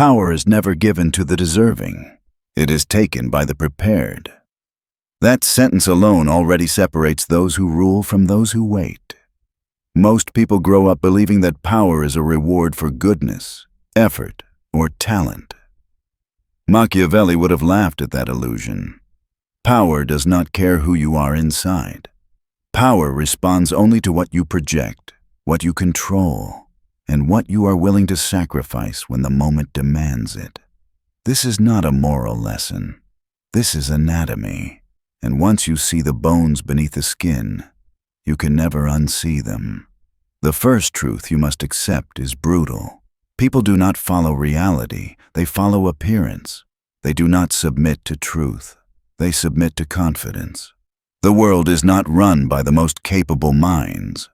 Power is never given to the deserving. It is taken by the prepared. That sentence alone already separates those who rule from those who wait. Most people grow up believing that power is a reward for goodness, effort, or talent. Machiavelli would have laughed at that illusion. Power does not care who you are inside. Power responds only to what you project, what you control, and what you are willing to sacrifice when the moment demands it. This is not a moral lesson. This is anatomy. And once you see the bones beneath the skin, you can never unsee them. The first truth you must accept is brutal. People do not follow reality, they follow appearance. They do not submit to truth, they submit to confidence. The world is not run by the most capable minds,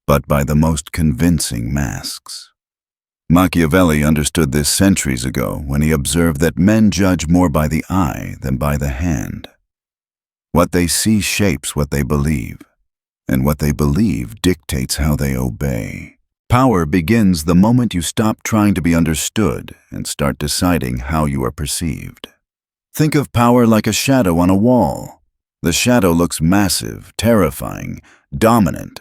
but by the most convincing masks. Machiavelli understood this centuries ago when he observed that men judge more by the eye than by the hand. What they see shapes what they believe, and what they believe dictates how they obey. Power begins the moment you stop trying to be understood and start deciding how you are perceived. Think of power like a shadow on a wall. The shadow looks massive, terrifying, dominant,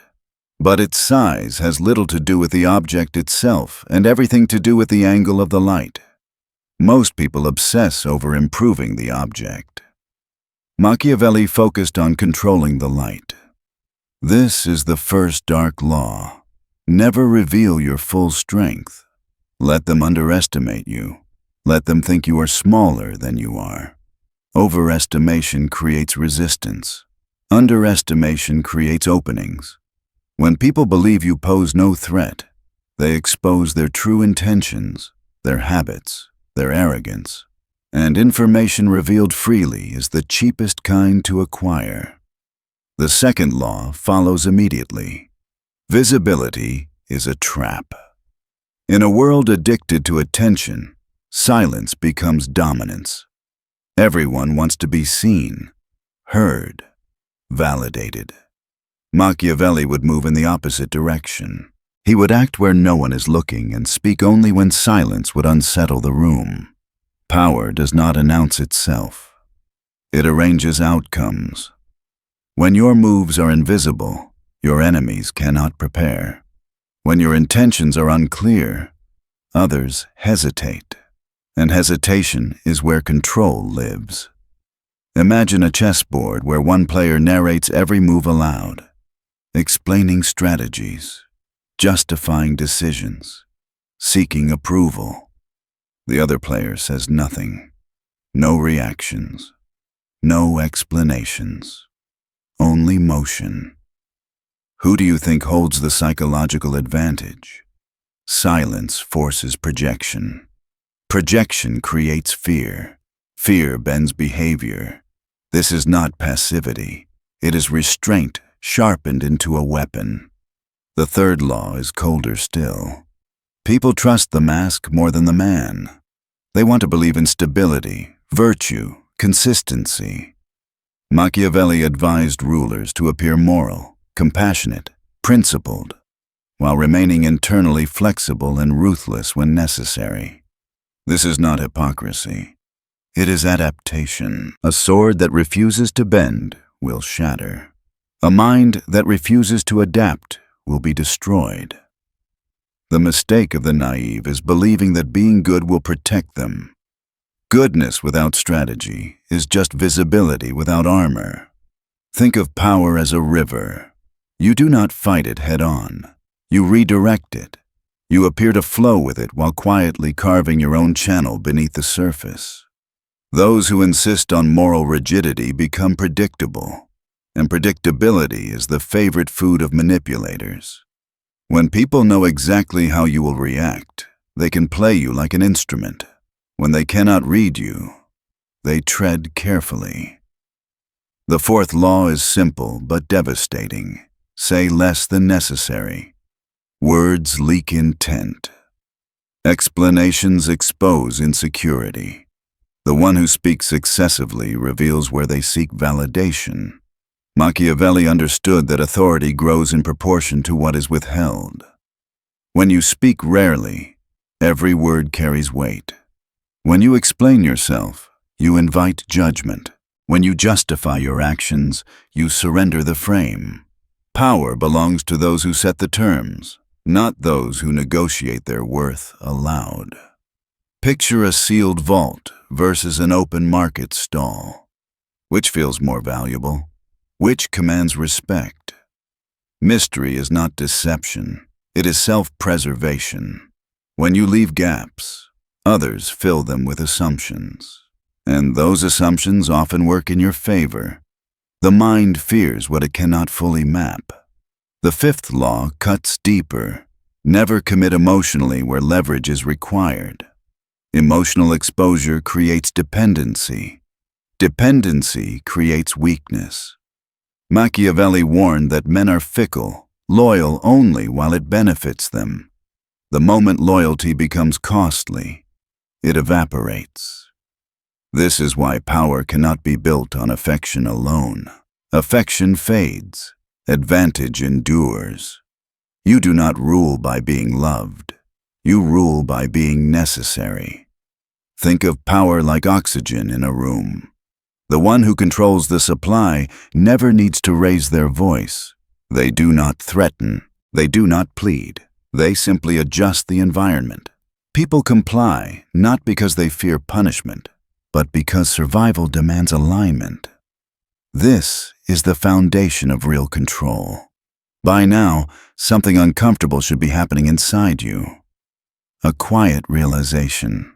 but its size has little to do with the object itself and everything to do with the angle of the light. Most people obsess over improving the object. Machiavelli focused on controlling the light. This is the first dark law. Never reveal your full strength. Let them underestimate you. Let them think you are smaller than you are. Overestimation creates resistance. Underestimation creates openings. When people believe you pose no threat, they expose their true intentions, their habits, their arrogance. And information revealed freely is the cheapest kind to acquire. The second law follows immediately. Visibility is a trap. In a world addicted to attention, silence becomes dominance. Everyone wants to be seen, heard, validated. Machiavelli would move in the opposite direction. He would act where no one is looking and speak only when silence would unsettle the room. Power does not announce itself. It arranges outcomes. When your moves are invisible, your enemies cannot prepare. When your intentions are unclear, others hesitate. And hesitation is where control lives. Imagine a chessboard where one player narrates every move aloud, explaining strategies, justifying decisions, seeking approval. The other player says nothing, no reactions, no explanations, only motion. Who do you think holds the psychological advantage? Silence forces projection. Projection creates fear. Fear bends behavior. This is not passivity. It is restraint sharpened into a weapon. The third law is colder still. People trust the mask more than the man. They want to believe in stability, virtue, consistency. Machiavelli advised rulers to appear moral, compassionate, principled, while remaining internally flexible and ruthless when necessary. This is not hypocrisy. It is adaptation. A sword that refuses to bend will shatter. A mind that refuses to adapt will be destroyed. The mistake of the naive is believing that being good will protect them. Goodness without strategy is just visibility without armor. Think of power as a river. You do not fight it head-on. You redirect it. You appear to flow with it while quietly carving your own channel beneath the surface. Those who insist on moral rigidity become predictable, and predictability is the favorite food of manipulators. When people know exactly how you will react, they can play you like an instrument. When they cannot read you, they tread carefully. The fourth law is simple but devastating. Say less than necessary. Words leak intent. Explanations expose insecurity. The one who speaks excessively reveals where they seek validation. Machiavelli understood that authority grows in proportion to what is withheld. When you speak rarely, every word carries weight. When you explain yourself, you invite judgment. When you justify your actions, you surrender the frame. Power belongs to those who set the terms, not those who negotiate their worth aloud. Picture a sealed vault versus an open market stall. Which feels more valuable? Which commands respect? Mystery is not deception. It is self-preservation. When you leave gaps, others fill them with assumptions. And those assumptions often work in your favor. The mind fears what it cannot fully map. The fifth law cuts deeper. Never commit emotionally where leverage is required. Emotional exposure creates dependency. Dependency creates weakness. Machiavelli warned that men are fickle, loyal only while it benefits them. The moment loyalty becomes costly, it evaporates. This is why power cannot be built on affection alone. Affection fades, advantage endures. You do not rule by being loved. You rule by being necessary. Think of power like oxygen in a room. The one who controls the supply never needs to raise their voice. They do not threaten. They do not plead. They simply adjust the environment. People comply not because they fear punishment, but because survival demands alignment. This is the foundation of real control. By now, something uncomfortable should be happening inside you. A quiet realization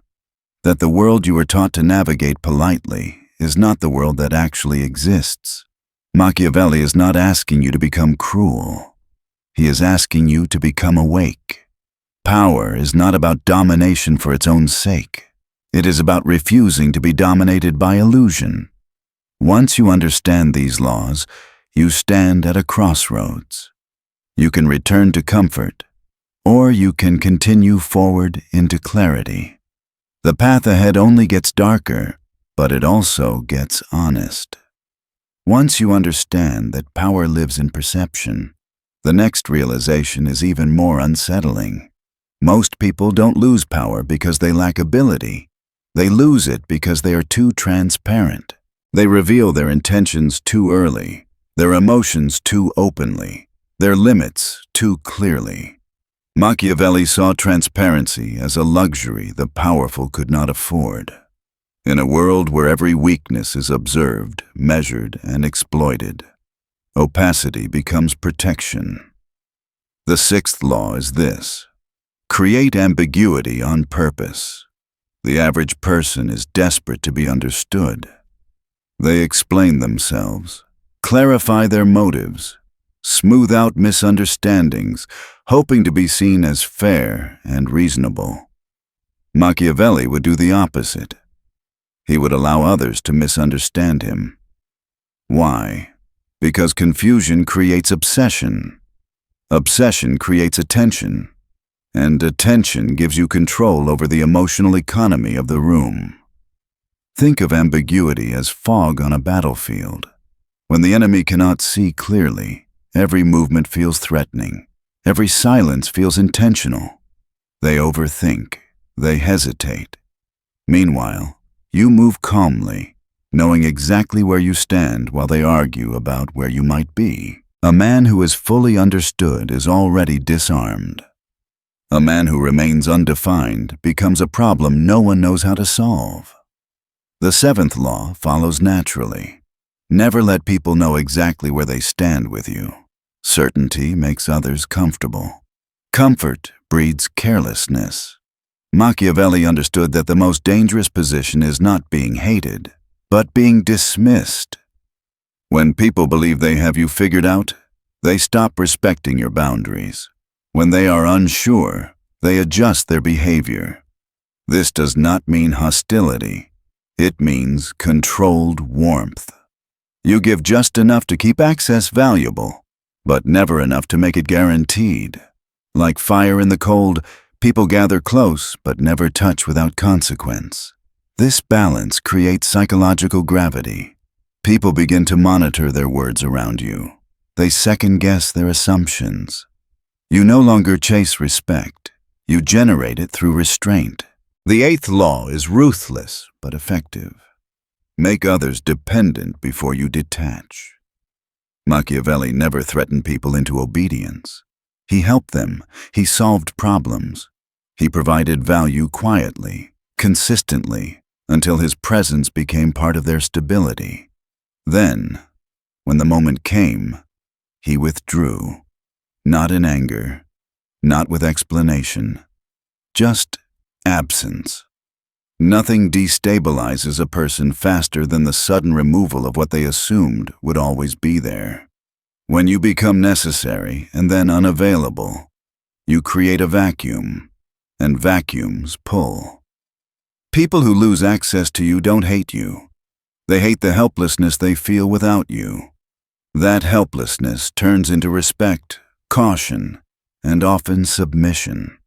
that the world you were taught to navigate politely is not the world that actually exists. Machiavelli is not asking you to become cruel. He is asking you to become awake. Power is not about domination for its own sake. It is about refusing to be dominated by illusion. Once you understand these laws, you stand at a crossroads. You can return to comfort, or you can continue forward into clarity. The path ahead only gets darker, but it also gets honest. Once you understand that power lives in perception, the next realization is even more unsettling. Most people don't lose power because they lack ability. They lose it because they are too transparent. They reveal their intentions too early, their emotions too openly, their limits too clearly. Machiavelli saw transparency as a luxury the powerful could not afford. In a world where every weakness is observed, measured, and exploited, opacity becomes protection. The sixth law is this: create ambiguity on purpose. The average person is desperate to be understood. They explain themselves, clarify their motives, smooth out misunderstandings, hoping to be seen as fair and reasonable. Machiavelli would do the opposite. He would allow others to misunderstand him. Why? Because confusion creates obsession. Obsession creates attention, and attention gives you control over the emotional economy of the room. Think of ambiguity as fog on a battlefield. When the enemy cannot see clearly, every movement feels threatening. Every silence feels intentional. They overthink. They hesitate. Meanwhile, you move calmly, knowing exactly where you stand while they argue about where you might be. A man who is fully understood is already disarmed. A man who remains undefined becomes a problem no one knows how to solve. The seventh law follows naturally. Never let people know exactly where they stand with you. Certainty makes others comfortable. Comfort breeds carelessness. Machiavelli understood that the most dangerous position is not being hated, but being dismissed. When people believe they have you figured out, they stop respecting your boundaries. When they are unsure, they adjust their behavior. This does not mean hostility. It means controlled warmth. You give just enough to keep access valuable, but never enough to make it guaranteed. Like fire in the cold, people gather close but never touch without consequence. This balance creates psychological gravity. People begin to monitor their words around you. They second-guess their assumptions. You no longer chase respect. You generate it through restraint. The eighth law is ruthless but effective. Make others dependent before you detach. Machiavelli never threatened people into obedience. He helped them. He solved problems. He provided value quietly, consistently, until his presence became part of their stability. Then, when the moment came, he withdrew, not in anger, not with explanation, just absence. Nothing destabilizes a person faster than the sudden removal of what they assumed would always be there. When you become necessary and then unavailable, you create a vacuum, and vacuums pull. People who lose access to you don't hate you. They hate the helplessness they feel without you. That helplessness turns into respect, caution, and often submission.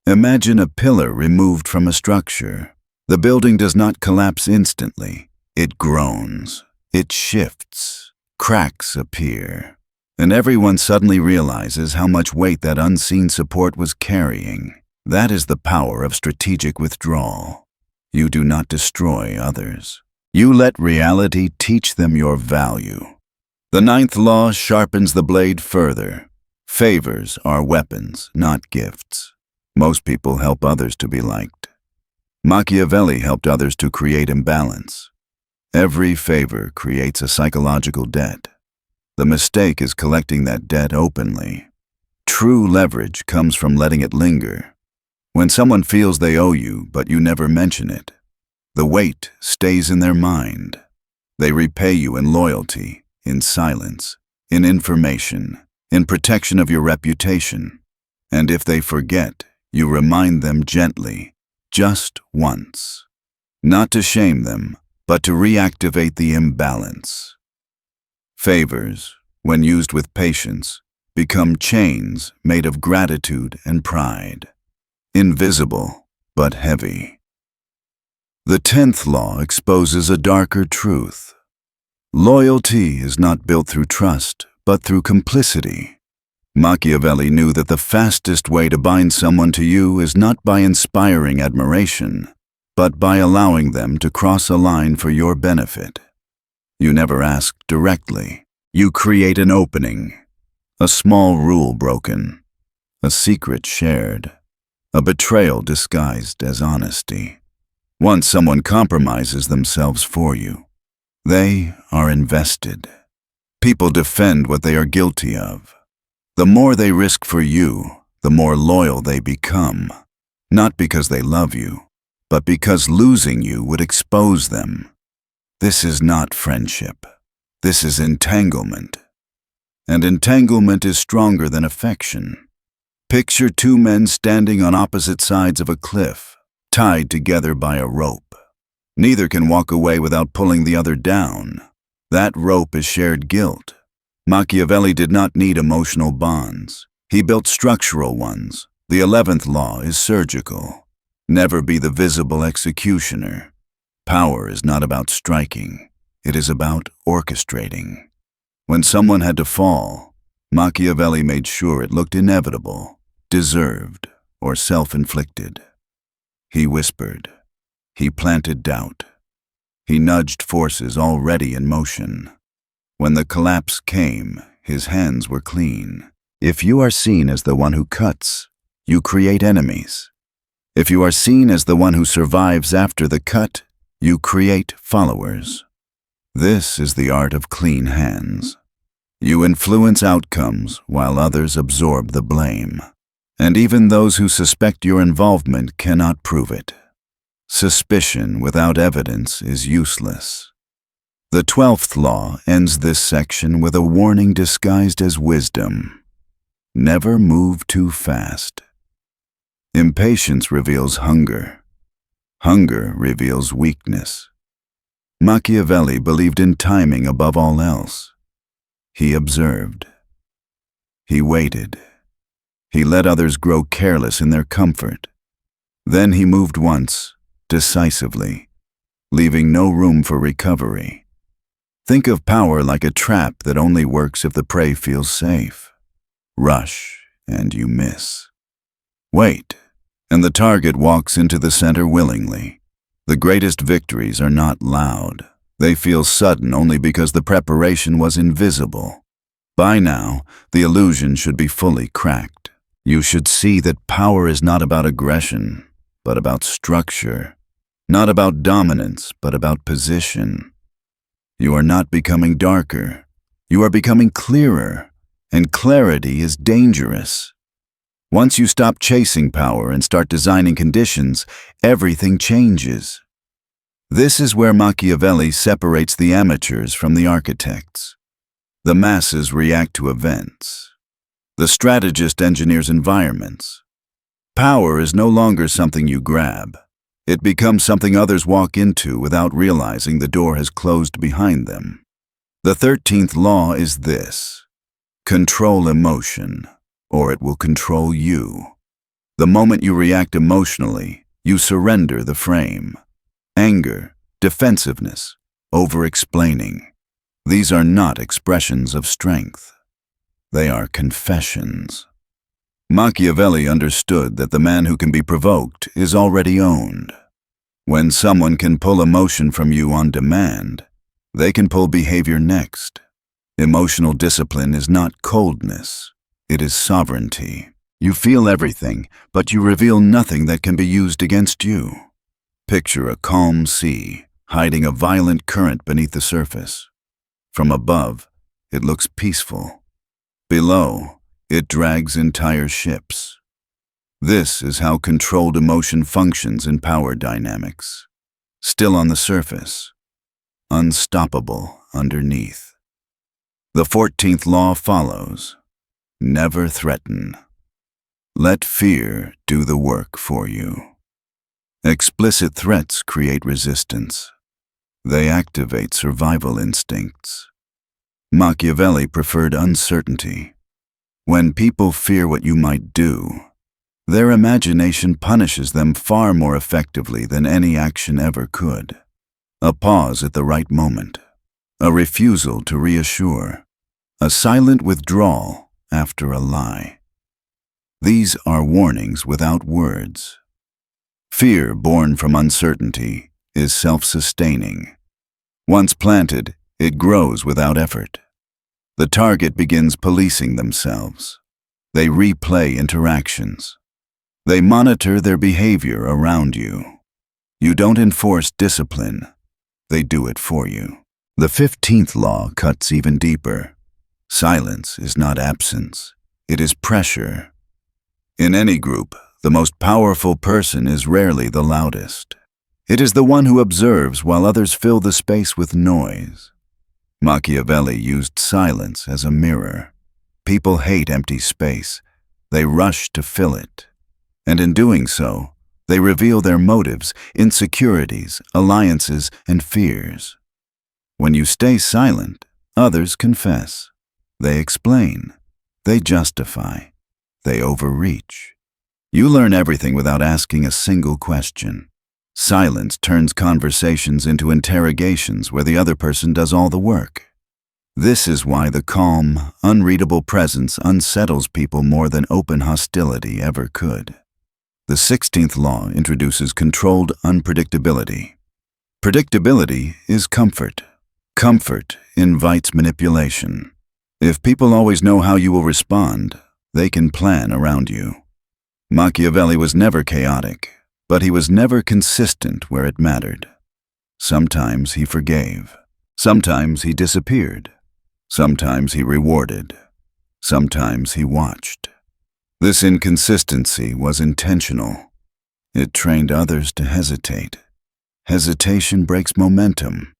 Imagine a pillar removed from a structure. The building does not collapse instantly. It groans. It shifts. Cracks appear. And everyone suddenly realizes how much weight that unseen support was carrying. That is the power of strategic withdrawal. You do not destroy others. You let reality teach them your value. The ninth law sharpens the blade further. Favors are weapons, not gifts. Most people help others to be liked. Machiavelli helped others to create imbalance. Every favor creates a psychological debt. The mistake is collecting that debt openly. True leverage comes from letting it linger. When someone feels they owe you, but you never mention it, the weight stays in their mind. They repay you in loyalty, in silence, in information, in protection of your reputation. And if they forget, you remind them gently, just once. Not to shame them, but to reactivate the imbalance. Favors, when used with patience, become chains made of gratitude and pride. Invisible, but heavy. The 10th law exposes a darker truth. Loyalty is not built through trust, but through complicity. Machiavelli knew that the fastest way to bind someone to you is not by inspiring admiration, but by allowing them to cross a line for your benefit. You never ask directly. You create an opening, a small rule broken, a secret shared, a betrayal disguised as honesty. Once someone compromises themselves for you, they are invested. People defend what they are guilty of. The more they risk for you, the more loyal they become, not because they love you, but because losing you would expose them. This is not friendship. This is entanglement. And entanglement is stronger than affection. Picture two men standing on opposite sides of a cliff, tied together by a rope. Neither can walk away without pulling the other down. That rope is shared guilt. Machiavelli did not need emotional bonds. He built structural ones. The 11th law is surgical. Never be the visible executioner. Power is not about striking. It is about orchestrating. When someone had to fall, Machiavelli made sure it looked inevitable, deserved, or self-inflicted. He whispered. He planted doubt. He nudged forces already in motion. When the collapse came, his hands were clean. If you are seen as the one who cuts, you create enemies. If you are seen as the one who survives after the cut, you create followers. This is the art of clean hands. You influence outcomes while others absorb the blame. And even those who suspect your involvement cannot prove it. Suspicion without evidence is useless. The 12th law ends this section with a warning disguised as wisdom. Never move too fast. Impatience reveals hunger. Hunger reveals weakness. Machiavelli believed in timing above all else. He observed. He waited. He let others grow careless in their comfort. Then he moved once, decisively, leaving no room for recovery. Think of power like a trap that only works if the prey feels safe. Rush, and you miss. Wait, and the target walks into the center willingly. The greatest victories are not loud. They feel sudden only because the preparation was invisible. By now, the illusion should be fully cracked. You should see that power is not about aggression, but about structure. Not about dominance, but about position. You are not becoming darker. You are becoming clearer, and clarity is dangerous. Once you stop chasing power and start designing conditions, everything changes. This is where Machiavelli separates the amateurs from the architects. The masses react to events. The strategist engineers environments. Power is no longer something you grab. It becomes something others walk into without realizing the door has closed behind them. The 13th law is this: control emotion, or it will control you. The moment you react emotionally, you surrender the frame. Anger, defensiveness, over-explaining. These are not expressions of strength. They are confessions. Machiavelli understood that the man who can be provoked is already owned. When someone can pull emotion from you on demand, they can pull behavior next. Emotional discipline is not coldness. It is sovereignty. You feel everything, but you reveal nothing that can be used against you. Picture a calm sea, hiding a violent current beneath the surface. From above, it looks peaceful. Below, it drags entire ships. This is how controlled emotion functions in power dynamics. Still on the surface, unstoppable underneath. The 14th law follows: never threaten. Let fear do the work for you. Explicit threats create resistance. They activate survival instincts. Machiavelli preferred uncertainty. When people fear what you might do, their imagination punishes them far more effectively than any action ever could. A pause at the right moment. A refusal to reassure. A silent withdrawal after a lie. These are warnings without words. Fear born from uncertainty is self-sustaining. Once planted, it grows without effort. The target begins policing themselves. They replay interactions. They monitor their behavior around you. You don't enforce discipline. They do it for you. The 15th law cuts even deeper. Silence is not absence. It is pressure. In any group, the most powerful person is rarely the loudest. It is the one who observes while others fill the space with noise. Machiavelli used silence as a mirror. People hate empty space. They rush to fill it. And in doing so, they reveal their motives, insecurities, alliances, and fears. When you stay silent, others confess. They explain. They justify. They overreach. You learn everything without asking a single question. Silence turns conversations into interrogations where the other person does all the work. This is why the calm, unreadable presence unsettles people more than open hostility ever could. The 16th law introduces controlled unpredictability. Predictability is comfort. Comfort invites manipulation. If people always know how you will respond, they can plan around you. Machiavelli was never chaotic, but he was never consistent where it mattered. Sometimes he forgave. Sometimes he disappeared. Sometimes he rewarded. Sometimes he watched. This inconsistency was intentional. It trained others to hesitate. Hesitation breaks momentum,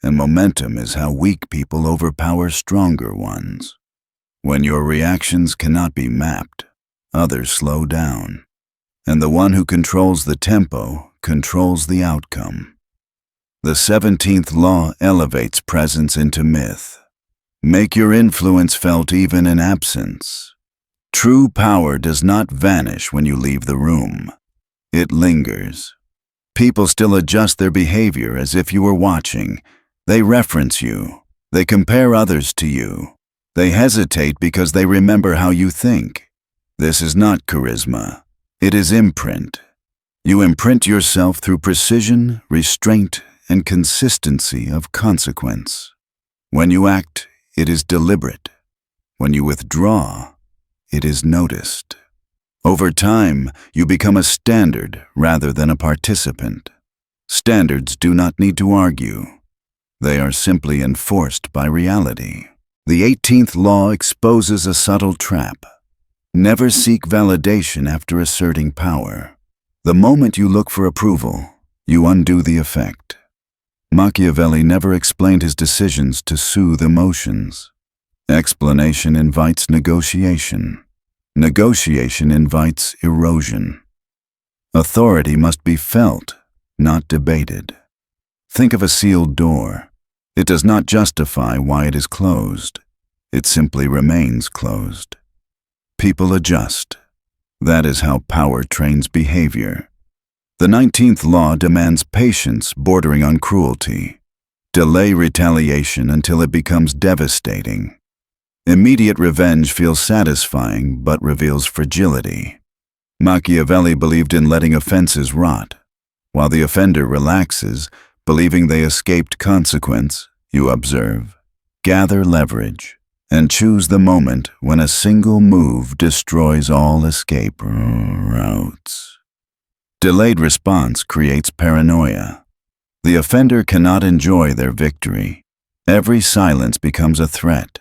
and momentum is how weak people overpower stronger ones. When your reactions cannot be mapped, others slow down, and the one who controls the tempo controls the outcome. The 17th law elevates presence into myth. Make your influence felt even in absence. True power does not vanish when you leave the room. It lingers. People still adjust their behavior as if you were watching. They reference you. They compare others to you. They hesitate because they remember how you think. This is not charisma. It is imprint. You imprint yourself through precision, restraint, and consistency of consequence. When you act, it is deliberate. When you withdraw, it is noticed. Over time, you become a standard rather than a participant. Standards do not need to argue. They are simply enforced by reality. The 18th law exposes a subtle trap. Never seek validation after asserting power. The moment you look for approval, you undo the effect. Machiavelli never explained his decisions to soothe emotions. Explanation invites negotiation. Negotiation invites erosion. Authority must be felt, not debated. Think of a sealed door. It does not justify why it is closed. It simply remains closed. People adjust. That is how power trains behavior. The 19th law demands patience bordering on cruelty. Delay retaliation until it becomes devastating. Immediate revenge feels satisfying but reveals fragility. Machiavelli believed in letting offenses rot. While the offender relaxes, believing they escaped consequence, you observe, gather leverage, and choose the moment when a single move destroys all escape routes. Delayed response creates paranoia. The offender cannot enjoy their victory. Every silence becomes a threat.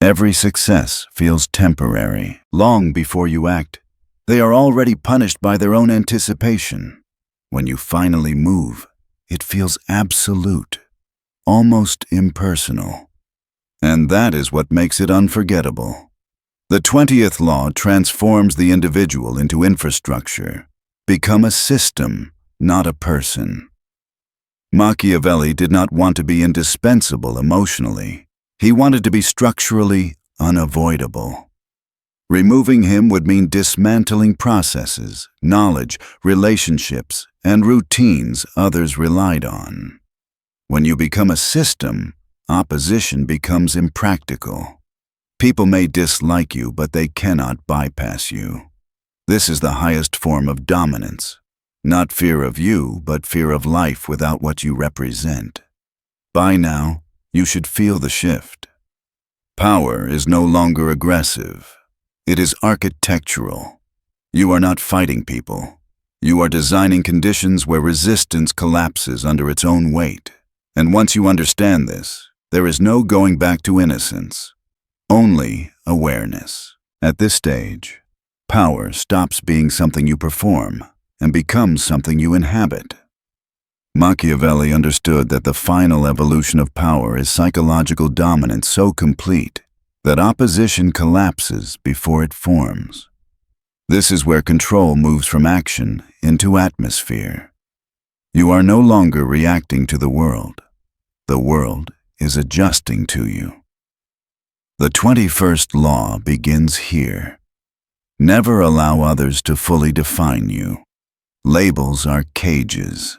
Every success feels temporary. Long before you act, they are already punished by their own anticipation. When you finally move, it feels absolute, almost impersonal. And that is what makes it unforgettable. The 20th law transforms the individual into infrastructure. Become a system, not a person. Machiavelli did not want to be indispensable emotionally. He wanted to be structurally unavoidable. Removing him would mean dismantling processes, knowledge, relationships, and routines others relied on. When you become a system, opposition becomes impractical. People may dislike you, but they cannot bypass you. This is the highest form of dominance. Not fear of you, but fear of life without what you represent. By now, you should feel the shift. Power is no longer aggressive. It is architectural. You are not fighting people. You are designing conditions where resistance collapses under its own weight. And once you understand this, there is no going back to innocence. Only awareness. At this stage, power stops being something you perform and becomes something you inhabit. Machiavelli understood that the final evolution of power is psychological dominance so complete that opposition collapses before it forms. This is where control moves from action into atmosphere. You are no longer reacting to the world. The world is adjusting to you. The 21st law begins here. Never allow others to fully define you. Labels are cages.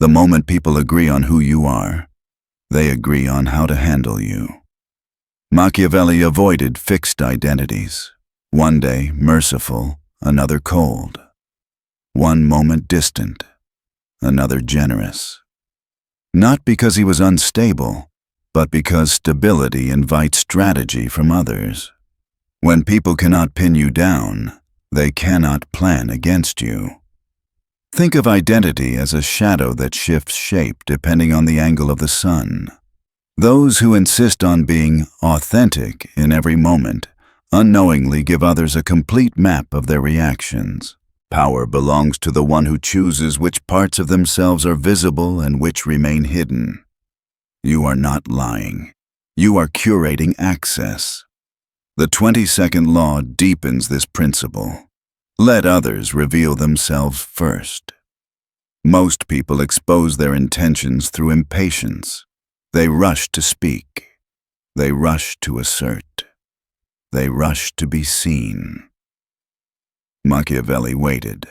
The moment people agree on who you are, they agree on how to handle you. Machiavelli avoided fixed identities. One day merciful, another cold. One moment distant, another generous. Not because he was unstable, but because stability invites strategy from others. When people cannot pin you down, they cannot plan against you. Think of identity as a shadow that shifts shape depending on the angle of the sun. Those who insist on being authentic in every moment unknowingly give others a complete map of their reactions. Power belongs to the one who chooses which parts of themselves are visible and which remain hidden. You are not lying. You are curating access. The 22nd law deepens this principle. Let others reveal themselves first. Most people expose their intentions through impatience. They rush to speak. They rush to assert. They rush to be seen. Machiavelli waited.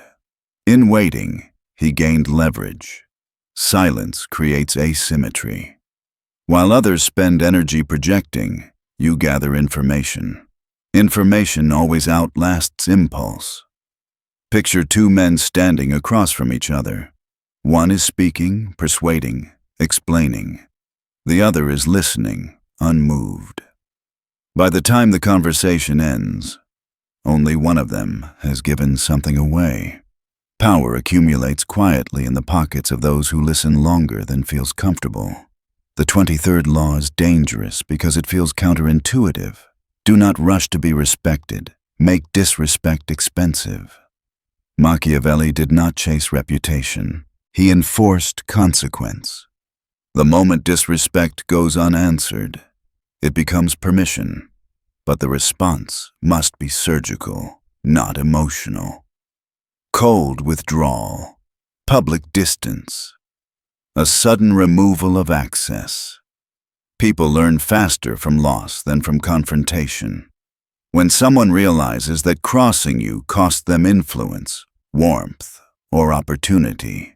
In waiting, he gained leverage. Silence creates asymmetry. While others spend energy projecting, you gather information. Information always outlasts impulse. Picture two men standing across from each other. One is speaking, persuading, explaining. The other is listening, unmoved. By the time the conversation ends, only one of them has given something away. Power accumulates quietly in the pockets of those who listen longer than feels comfortable. The 23rd law is dangerous because it feels counterintuitive. Do not rush to be respected. Make disrespect expensive. Machiavelli did not chase reputation. He enforced consequence. The moment disrespect goes unanswered, it becomes permission. But the response must be surgical, not emotional. Cold withdrawal, public distance, a sudden removal of access. People learn faster from loss than from confrontation. When someone realizes that crossing you cost them influence, warmth, or opportunity,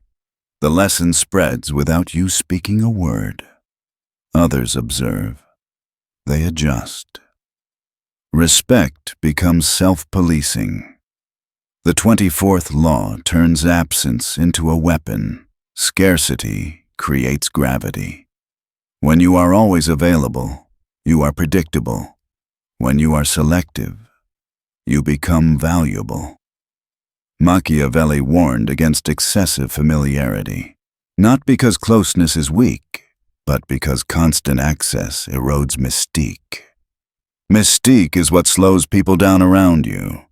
the lesson spreads without you speaking a word. Others observe. They adjust. Respect becomes self-policing. The 24th law turns absence into a weapon. Scarcity creates gravity. When you are always available, you are predictable. When you are selective, you become valuable. Machiavelli warned against excessive familiarity, not because closeness is weak, but because constant access erodes mystique. Mystique is what slows people down around you.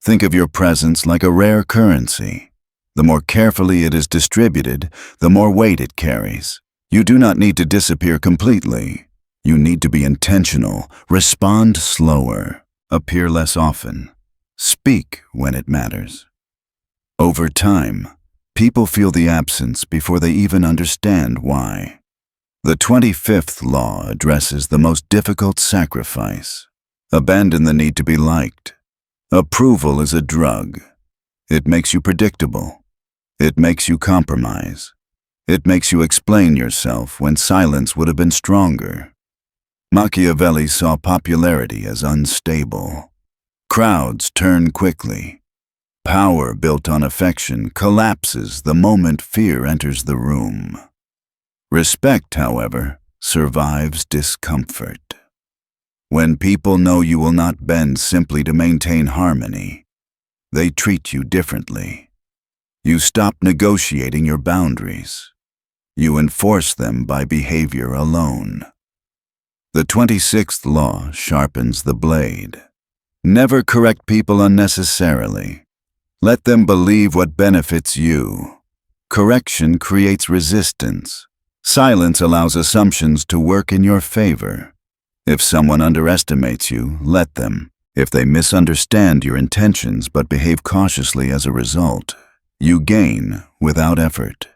Think of your presence like a rare currency. The more carefully it is distributed, the more weight it carries. You do not need to disappear completely. You need to be intentional, respond slower, appear less often, speak when it matters. Over time, people feel the absence before they even understand why. The 25th law addresses the most difficult sacrifice. Abandon the need to be liked. Approval is a drug. It makes you predictable. It makes you compromise. It makes you explain yourself when silence would have been stronger. Machiavelli saw popularity as unstable. Crowds turn quickly. Power built on affection collapses the moment fear enters the room. Respect, however, survives discomfort. When people know you will not bend simply to maintain harmony, they treat you differently. You stop negotiating your boundaries. You enforce them by behavior alone. The 26th law sharpens the blade. Never correct people unnecessarily. Let them believe what benefits you. Correction creates resistance. Silence allows assumptions to work in your favor. If someone underestimates you, let them. If they misunderstand your intentions but behave cautiously as a result, you gain without effort.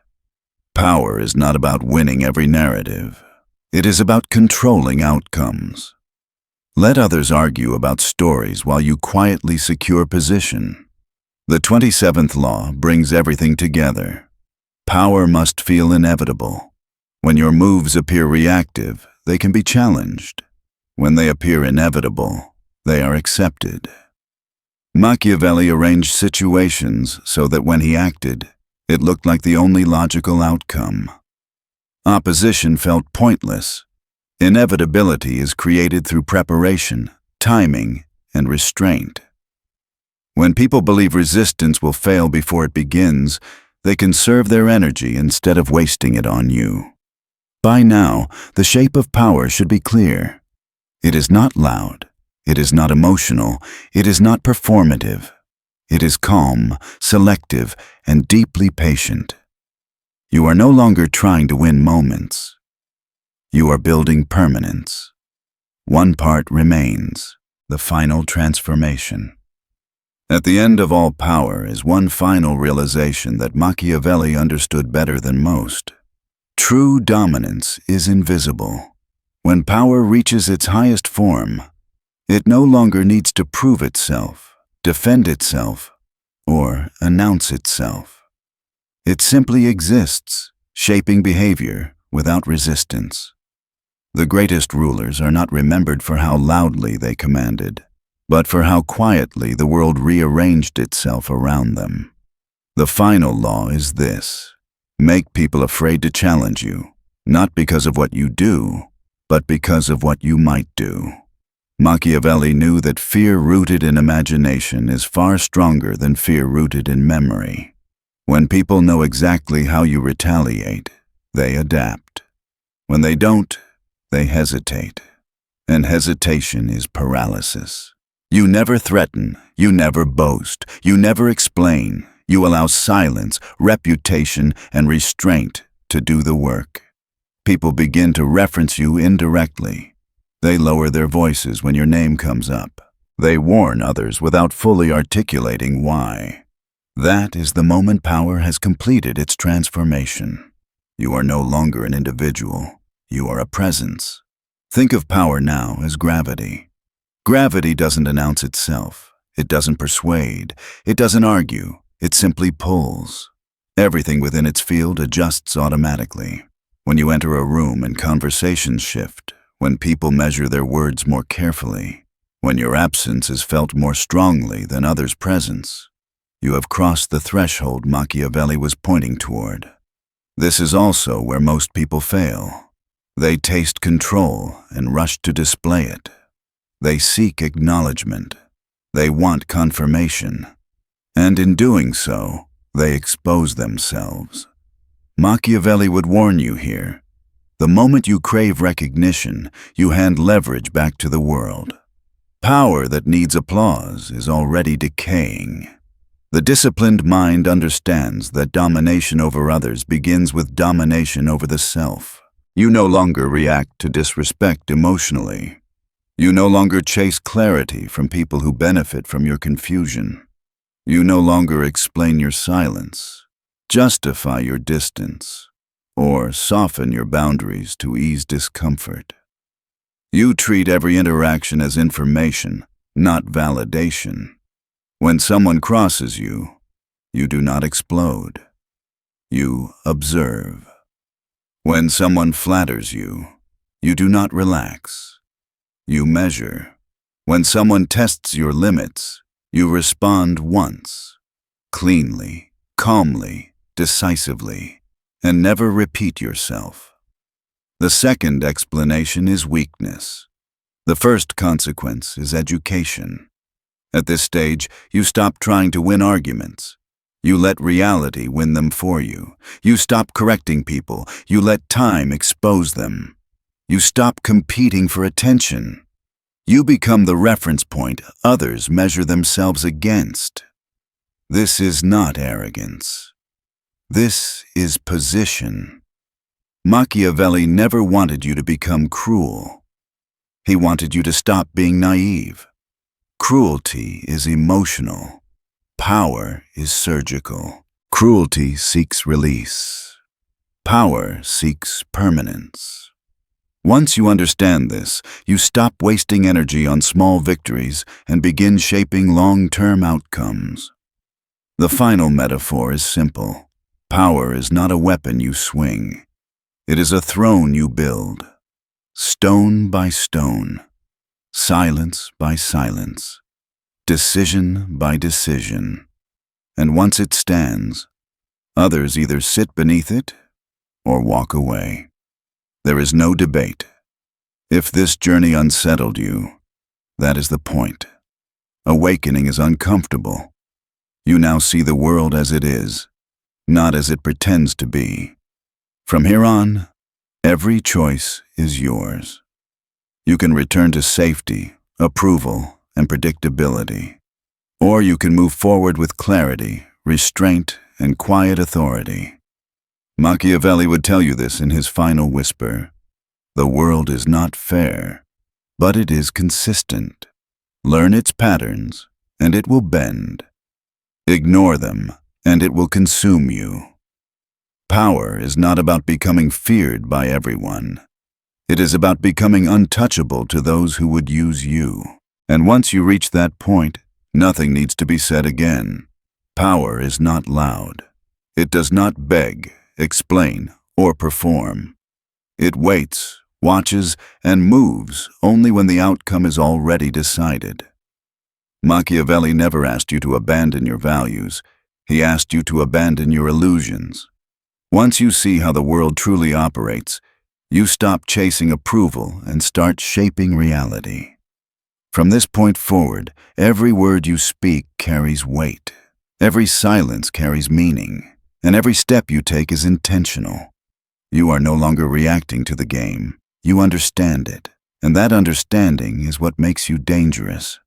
Power is not about winning every narrative. It is about controlling outcomes. Let others argue about stories while you quietly secure position. The 27th law brings everything together. Power must feel inevitable. When your moves appear reactive, they can be challenged. When they appear inevitable, they are accepted. Machiavelli arranged situations so that when he acted, it looked like the only logical outcome. Opposition felt pointless. Inevitability is created through preparation, timing, and restraint. When people believe resistance will fail before it begins, they conserve their energy instead of wasting it on you. By now, the shape of power should be clear. It is not loud. It is not emotional. It is not performative. It is calm, selective, and deeply patient. You are no longer trying to win moments. You are building permanence. One part remains, the final transformation. At the end of all power is one final realization that Machiavelli understood better than most. True dominance is invisible. When power reaches its highest form, it no longer needs to prove itself, defend itself, or announce itself. It simply exists, shaping behavior without resistance. The greatest rulers are not remembered for how loudly they commanded, but for how quietly the world rearranged itself around them. The final law is this: make people afraid to challenge you, not because of what you do, but because of what you might do. Machiavelli knew that fear rooted in imagination is far stronger than fear rooted in memory. When people know exactly how you retaliate, they adapt. When they don't, they hesitate. And hesitation is paralysis. You never threaten, you never boast, you never explain. You allow silence, reputation, and restraint to do the work. People begin to reference you indirectly. They lower their voices when your name comes up. They warn others without fully articulating why. That is the moment power has completed its transformation. You are no longer an individual. You are a presence. Think of power now as gravity. Gravity doesn't announce itself. It doesn't persuade. It doesn't argue. It simply pulls. Everything within its field adjusts automatically. When you enter a room and conversations shift, when people measure their words more carefully, when your absence is felt more strongly than others' presence, you have crossed the threshold Machiavelli was pointing toward. This is also where most people fail. They taste control and rush to display it. They seek acknowledgement. They want confirmation. And in doing so, they expose themselves. Machiavelli would warn you here. The moment you crave recognition, you hand leverage back to the world. Power that needs applause is already decaying. The disciplined mind understands that domination over others begins with domination over the self. You no longer react to disrespect emotionally. You no longer chase clarity from people who benefit from your confusion. You no longer explain your silence, justify your distance, or soften your boundaries to ease discomfort. You treat every interaction as information, not validation. When someone crosses you, you do not explode. You observe. When someone flatters you, you do not relax. You measure. When someone tests your limits, you respond once, cleanly, calmly, decisively, and never repeat yourself. The second explanation is weakness. The first consequence is education. At this stage, you stop trying to win arguments. You let reality win them for you. You stop correcting people. You let time expose them. You stop competing for attention. You become the reference point others measure themselves against. This is not arrogance. This is position. Machiavelli never wanted you to become cruel. He wanted you to stop being naive. Cruelty is emotional. Power is surgical. Cruelty seeks release. Power seeks permanence. Once you understand this, you stop wasting energy on small victories and begin shaping long-term outcomes. The final metaphor is simple. Power is not a weapon you swing. It is a throne you build. Stone by stone. Silence by silence. Decision by decision. And once it stands, others either sit beneath it or walk away. There is no debate. If this journey unsettled you, that is the point. Awakening is uncomfortable. You now see the world as it is, not as it pretends to be. From here on, every choice is yours. You can return to safety, approval, and predictability. Or you can move forward with clarity, restraint, and quiet authority. Machiavelli would tell you this in his final whisper. The world is not fair, but it is consistent. Learn its patterns, and it will bend. Ignore them, and it will consume you. Power is not about becoming feared by everyone. It is about becoming untouchable to those who would use you. And once you reach that point, nothing needs to be said again. Power is not loud. It does not beg, explain, or perform. It waits, watches, and moves only when the outcome is already decided. Machiavelli never asked you to abandon your values. He asked you to abandon your illusions. Once you see how the world truly operates, you stop chasing approval and start shaping reality. From this point forward, every word you speak carries weight. Every silence carries meaning, and every step you take is intentional. You are no longer reacting to the game. You understand it, and that understanding is what makes you dangerous.